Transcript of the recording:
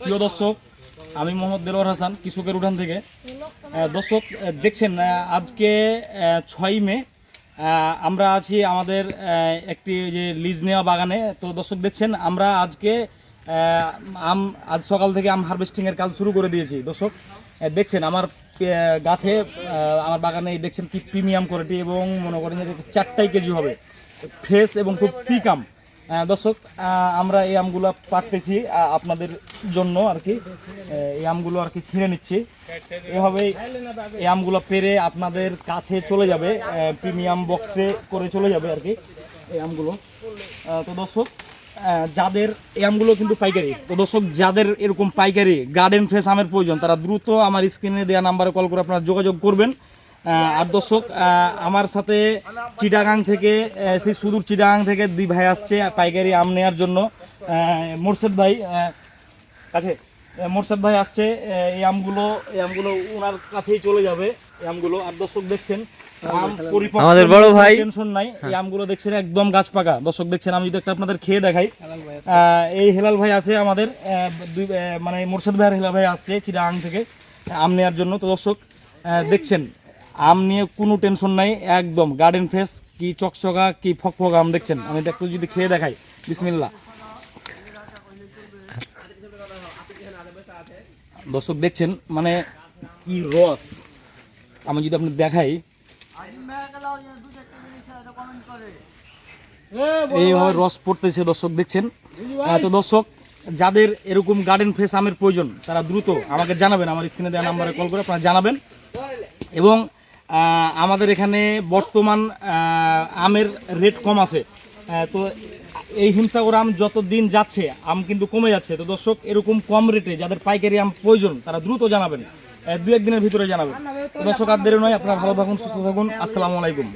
প্রিয় দর্শক, আমি মোহাম্মদ দেলোয়ার হাসান কৃষকের উঠান থেকে। দর্শক দেখছেন, আজকে 6ই মে আমরা আছি আমাদের একটি যে লিজ নেওয়া বাগানে। তো দর্শক দেখছেন, আমরা আজকে আজ সকাল থেকে আম হারভেস্টিংয়ের কাজ শুরু করে দিয়েছি। দর্শক দেখছেন আমার গাছে, আমার বাগানে দেখছেন কি প্রিমিয়াম কোয়ালিটি, এবং মনে করেন যে 4টাই কেজি হবে, ফ্রেশ এবং খুব পিক আম। দর্শক আমরা এই আমগুলো পাড়তেছি আপনাদের জন্য আর কি। এই আমগুলো আর কি ছিঁড়ে নিচ্ছি, এভাবেই এই আমগুলো পেরে আপনাদের কাছে চলে যাবে, প্রিমিয়াম বক্সে করে চলে যাবে আর কি এই আমগুলো। তো দর্শক যাদের এই আমগুলো কিন্তু পাইকারি, তো দর্শক যাদের এরকম পাইকারি গার্ডেন ফ্রেশ আমের প্রয়োজন, তারা দ্রুত আমার স্ক্রিনে দেওয়া নাম্বারে কল করে আপনারা যোগাযোগ করবেন। আর দর্শক আমার সাথে চিটাগাং থেকে, সেই সুদূর চিটাগাং থেকে 2 ভাই আসছে পাইকারি আম নেওয়ার জন্য। মোরশেদ ভাই কাছে, মোরশেদ ভাই আসছে। এই আমগুলো ওনার কাছেই চলে যাবে এই আমগুলো। আর দর্শক দেখছেন আমাদের বড় ভাই, টেনশন নাই, এই আমগুলো দেখছেন একদম গাছ পাকা। দর্শক দেখছেন, আমি যদি একটা আপনাদের খেয়ে দেখাই, এই হেলাল ভাই আছে আমাদের, মানে মোরশেদ ভাই আর হেলাল ভাই আসছে চিটাগাং থেকে আম নেওয়ার জন্য। তো দর্শক দেখছেন, আম নিয়ে কোনো টেনশন নাই, একদম গার্ডেন ফ্রেশ, কি চকচকা কি ফকফক আম দেখছেন। আমি একটু যদি খেয়ে দেখাই, বিসমিল্লাহ। দর্শক দেখছেন মানে কি রস, আমি যদি আপনি দেখাই, এইভাবে রস পড়তেছে। দর্শক দেখছেন। তো দর্শক যাদের এরকম গার্ডেন ফ্রেশ আমের প্রয়োজন, তারা দ্রুত আমাকে জানাবেন, আমার স্ক্রিনে দেওয়া নাম্বারে কল করে আপনারা জানাবেন। এবং আমাদের এখানে বর্তমান আমের রেট কম আছে। তো এই হিমসাগর আম যত দিন যাচ্ছে আম কিন্তু কমে যাচ্ছে। তো দর্শক এরকম কম রেটে যাদের পাইকারি আম প্রয়োজন, তারা দ্রুত জানাবেন, 2-1 দিনের ভিতরে জানাবেন। দর্শক আর দেরি নয়, আপনারা ভালো থাকুন, সুস্থ থাকুন। আসসালামু আলাইকুম।